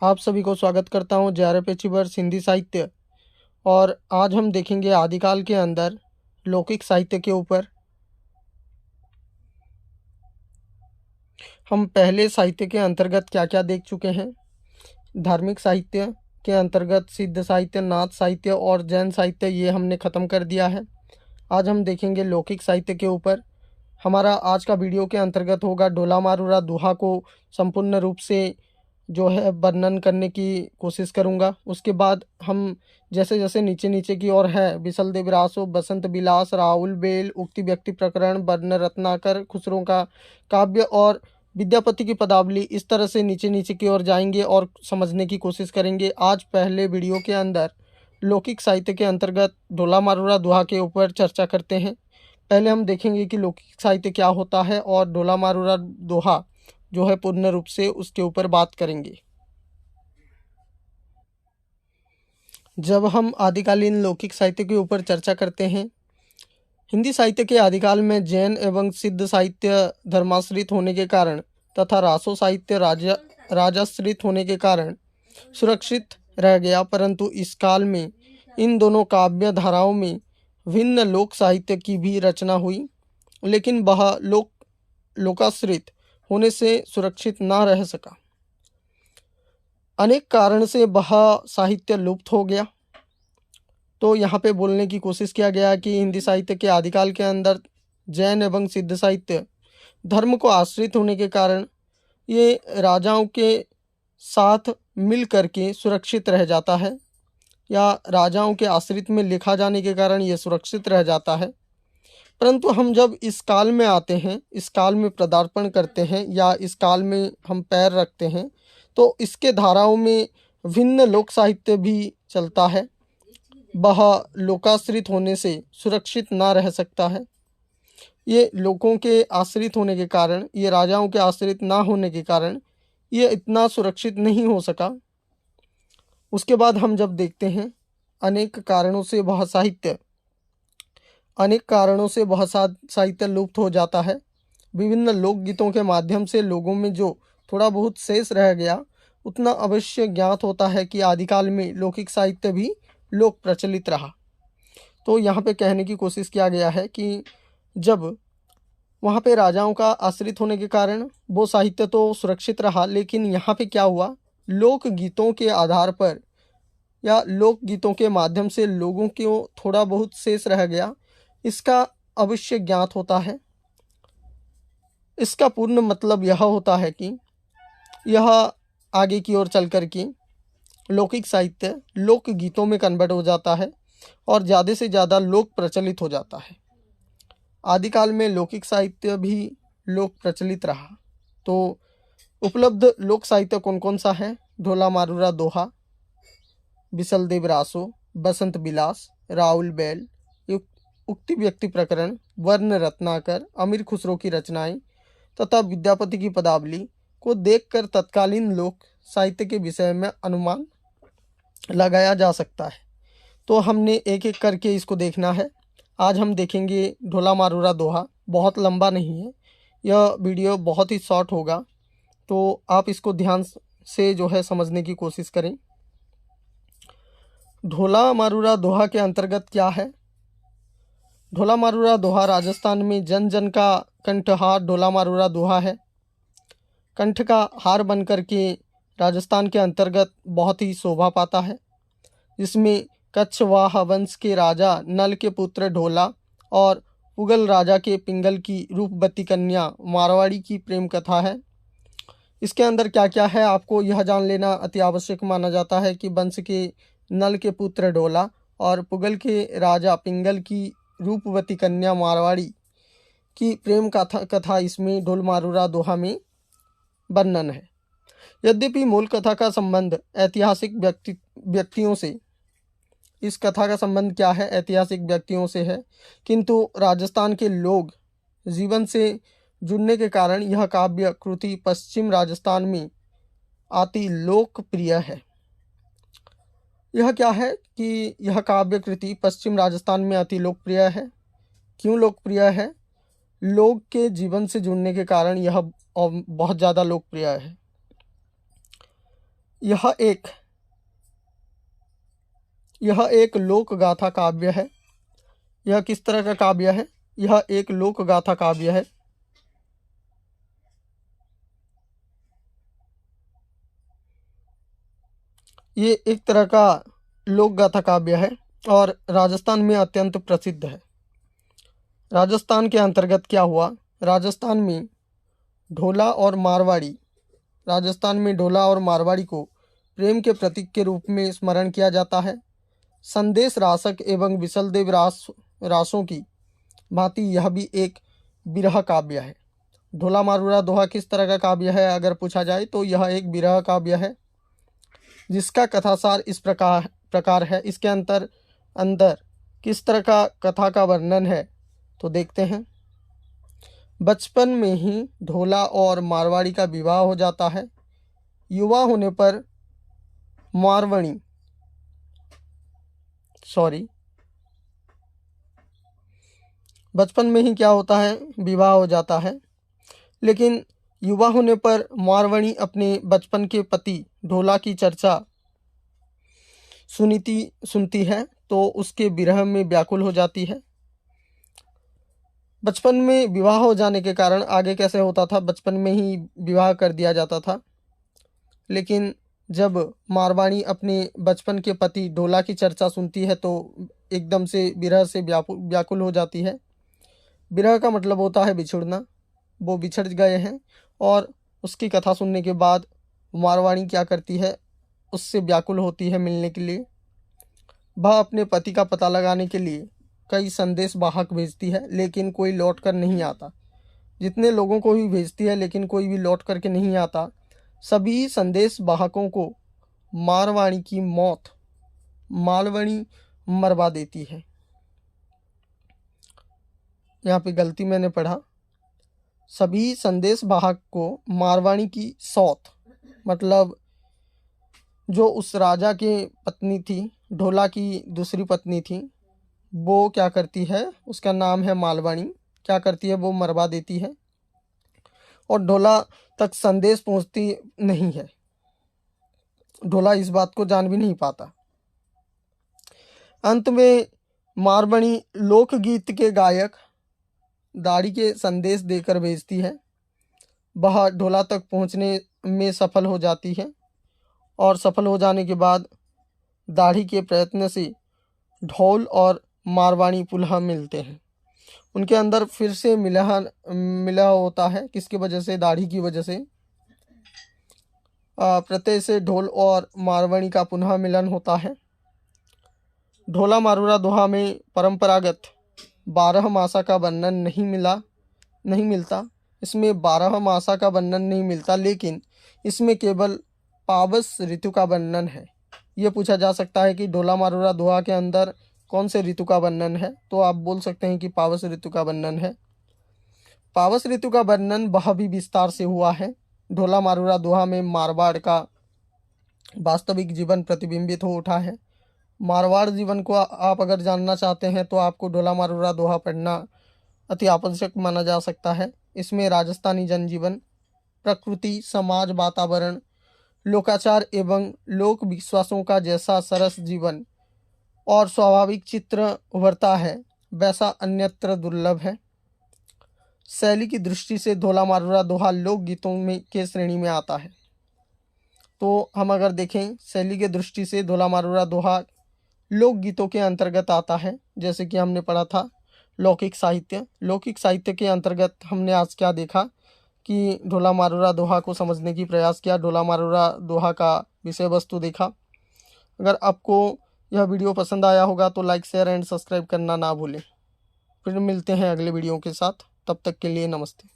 आप सभी को स्वागत करता हूं JRF अचीवर्स हिंदी साहित्य। और आज हम देखेंगे आदिकाल के अंदर लौकिक साहित्य के ऊपर। हम पहले साहित्य के अंतर्गत क्या क्या देख चुके हैं। धार्मिक साहित्य के अंतर्गत सिद्ध साहित्य, नाथ साहित्य और जैन साहित्य, ये हमने ख़त्म कर दिया है। आज हम देखेंगे लौकिक साहित्य के ऊपर। हमारा आज का वीडियो के अंतर्गत होगा ढोला मारूरा दोहा को संपूर्ण रूप से जो है वर्णन करने की कोशिश करूंगा। उसके बाद हम जैसे जैसे नीचे नीचे की ओर है बिसल देव रासो, बसंत बिलास, राहुल बेल, उक्ति व्यक्ति प्रकरण, वर्ण रत्नाकर, खुसरो का काव्य और विद्यापति की पदावली, इस तरह से नीचे नीचे की ओर जाएंगे और समझने की कोशिश करेंगे। आज पहले वीडियो के अंदर लौकिक साहित्य के अंतर्गत ढोला मारूरा दोहा के ऊपर चर्चा करते हैं। पहले हम देखेंगे कि लौकिक साहित्य क्या होता है और ढोला मारूरा दोहा जो है पूर्ण रूप से उसके ऊपर बात करेंगे। जब हम आदिकालीन लौकिक साहित्य के ऊपर चर्चा करते हैं, हिंदी साहित्य के आदिकाल में जैन एवं सिद्ध साहित्य धर्माश्रित होने के कारण तथा रासो साहित्य राजाश्रित होने के कारण सुरक्षित रह गया, परंतु इस काल में इन दोनों काव्य धाराओं में भिन्न लोक साहित्य की भी रचना हुई, लेकिन वह लोकाश्रित होने से सुरक्षित न रह सका। अनेक कारण से वह साहित्य लुप्त हो गया। तो यहाँ पे बोलने की कोशिश किया गया कि हिंदी साहित्य के आदिकाल के अंदर जैन एवं सिद्ध साहित्य धर्म को आश्रित होने के कारण ये राजाओं के साथ मिल करके सुरक्षित रह जाता है, या राजाओं के आश्रित में लिखा जाने के कारण ये सुरक्षित रह जाता है। परंतु हम जब इस काल में आते हैं, इस काल में पदार्पण करते हैं या इस काल में हम पैर रखते हैं, तो इसके धाराओं में भिन्न लोक साहित्य भी चलता है। वह लोकाश्रित होने से सुरक्षित ना रह सकता है। ये लोगों के आश्रित होने के कारण, ये राजाओं के आश्रित ना होने के कारण ये इतना सुरक्षित नहीं हो सका। उसके बाद हम जब देखते हैं अनेक कारणों से वह साहित्य लुप्त हो जाता है। विभिन्न लोकगीतों के माध्यम से लोगों में जो थोड़ा बहुत शेष रह गया, उतना अवश्य ज्ञात होता है कि आदिकाल में लौकिक साहित्य भी लोक प्रचलित रहा। तो यहाँ पे कहने की कोशिश किया गया है कि जब वहाँ पे राजाओं का आश्रित होने के कारण वो साहित्य तो सुरक्षित रहा, लेकिन यहाँ पे क्या हुआ, लोकगीतों के आधार पर या लोकगीतों के माध्यम से लोगों को थोड़ा बहुत शेष रह गया, इसका अवश्य ज्ञात होता है। इसका पूर्ण मतलब यह होता है कि यह आगे की ओर चल कर के लौकिक साहित्य लोकगीतों में कन्वर्ट हो जाता है और ज़्यादा से ज़्यादा लोक प्रचलित हो जाता है। आदिकाल में लौकिक साहित्य भी लोक प्रचलित रहा। तो उपलब्ध लोक साहित्य कौन कौन सा है? ढोला मारूरा दोहा, बिसल देव रासो, बसंत बिलास, राहुल बेल, उक्ति व्यक्ति प्रकरण, वर्ण रत्नाकर, अमीर खुसरो की रचनाएं तथा विद्यापति की पदावली को देखकर तत्कालीन लोक साहित्य के विषय में अनुमान लगाया जा सकता है। तो हमने एक एक करके इसको देखना है। आज हम देखेंगे ढोला मारूरा दोहा। बहुत लंबा नहीं है, यह वीडियो बहुत ही शॉर्ट होगा, तो आप इसको ध्यान से जो है समझने की कोशिश करें। ढोला मारूरा दोहा के अंतर्गत क्या है? ढोला मारूरा दोहा राजस्थान में जन जन का कंठहार ढोला मारूरा दोहा है। कंठ का हार बन कर के राजस्थान के अंतर्गत बहुत ही शोभा पाता है, जिसमें कच्छवाहा वंश के राजा नल के पुत्र ढोला और पुगल राजा के पिंगल की रूपवती कन्या मारवाड़ी की प्रेम कथा है। इसके अंदर क्या क्या है आपको यह जान लेना अति आवश्यक माना जाता है कि वंश के नल के पुत्र ढोला और पुगल के राजा पिंगल की रूपवती कन्या मारवाड़ी की प्रेम कथा इसमें ढोल मारूरा दोहा में वर्णन है। यद्यपि मूल कथा का संबंध ऐतिहासिक व्यक्तियों से, इस कथा का संबंध क्या है? ऐतिहासिक व्यक्तियों से है, किंतु राजस्थान के लोग जीवन से जुड़ने के कारण यह काव्य कृति पश्चिम राजस्थान में अति लोकप्रिय है। यह क्या है कि यह काव्य कृति पश्चिम राजस्थान में अति लोकप्रिय है। क्यों लोकप्रिय है? लोग के जीवन से जुड़ने के कारण यह बहुत ज़्यादा लोकप्रिय है। यह एक लोक गाथा काव्य है। यह किस तरह का काव्य है? यह एक लोक गाथा काव्य है। ये एक तरह का लोक गाथा काव्य है और राजस्थान में अत्यंत प्रसिद्ध है। राजस्थान के अंतर्गत क्या हुआ? राजस्थान में ढोला और मारवाड़ी को प्रेम के प्रतीक के रूप में स्मरण किया जाता है। संदेश रासक एवं विशलदेव रासों की भांति यह भी एक विरह काव्य है। ढोला मारूरा दोहा किस तरह का काव्य है अगर पूछा जाए तो यह एक विरह काव्य है, जिसका कथासार इस प्रकार है। इसके अंदर किस तरह का कथा का वर्णन है तो देखते हैं। बचपन में ही ढोला और मारवाड़ी का विवाह हो जाता है। युवा होने पर बचपन में ही क्या होता है? विवाह हो जाता है। लेकिन युवा होने पर मारवाड़ी अपने बचपन के पति ढोला की चर्चा सुनती है तो उसके विरह में व्याकुल हो जाती है। बचपन में विवाह हो जाने के कारण आगे कैसे होता था? बचपन में ही विवाह कर दिया जाता था। लेकिन जब मारवाड़ी अपने बचपन के पति ढोला की चर्चा सुनती है तो एकदम से विरह से व्याकुल हो जाती है। विरह का मतलब होता है बिछुड़ना। वो बिछड़ गए हैं और उसकी कथा सुनने के बाद मारवाड़ी क्या करती है? उससे व्याकुल होती है मिलने के लिए। वह अपने पति का पता लगाने के लिए कई संदेश वाहक भेजती है, लेकिन कोई लौट कर नहीं आता। जितने लोगों को भी भेजती है लेकिन कोई भी लौट करके नहीं आता। सभी संदेश वाहकों को मारवाड़ी मरवा देती है। यहाँ पे गलती मैंने पढ़ा। सभी संदेश वाहक को मारवाड़ी की सौत, मतलब जो उस राजा के पत्नी थी, ढोला की दूसरी पत्नी थी, वो क्या करती है? उसका नाम है मालवाणी। क्या करती है? वो मरवा देती है और ढोला तक संदेश पहुंचती नहीं है। ढोला इस बात को जान भी नहीं पाता। अंत में मारवाड़ी लोकगीत के गायक दाढ़ी के संदेश देकर भेजती है। वह ढोला तक पहुंचने में सफल हो जाती है और सफल हो जाने के बाद दाढ़ी के प्रयत्न से ढोल और मारवाड़ी पुनः मिलते हैं। उनके अंदर फिर से मिला होता है। किसकी वजह से? दाढ़ी की वजह से। प्रत्यय से ढोल और मारवाड़ी का पुनः मिलन होता है। ढोला मारूरा दोहा में परंपरागत 12 मासा का वर्णन नहीं मिलता। इसमें 12 मासा का वर्णन नहीं मिलता, लेकिन इसमें केवल पावस ऋतु का वर्णन है। ये पूछा जा सकता है कि ढोला मारूरा दोहा के अंदर कौन से ऋतु का वर्णन है? तो आप बोल सकते हैं कि पावस ऋतु का वर्णन है। पावस ऋतु का वर्णन वह भी विस्तार से हुआ है। ढोला मारूरा दोहा में मारवाड़ का वास्तविक जीवन प्रतिबिंबित हो उठा है। मारवाड़ जीवन को आप अगर जानना चाहते हैं तो आपको ढोला मारूरा दोहा पढ़ना अति आवश्यक माना जा सकता है। इसमें राजस्थानी जनजीवन, प्रकृति, समाज, वातावरण, लोकाचार एवं लोक विश्वासों का जैसा सरस जीवन और स्वाभाविक चित्र उभरता है वैसा अन्यत्र दुर्लभ है। शैली की दृष्टि से ढोला मारूरा दोहा लोकगीतों में के श्रेणी में आता है। तो हम अगर देखें शैली की दृष्टि से ढोला मारूरा दोहा लोकगीतों के अंतर्गत आता है। जैसे कि हमने पढ़ा था लौकिक साहित्य के अंतर्गत हमने आज क्या देखा कि ढोला मारूरा दोहा को समझने की प्रयास किया। ढोला मारूरा दोहा का विषय वस्तु देखा। अगर आपको यह वीडियो पसंद आया होगा तो लाइक, शेयर एंड सब्सक्राइब करना ना भूलें। फिर मिलते हैं अगले वीडियो के साथ। तब तक के लिए नमस्ते।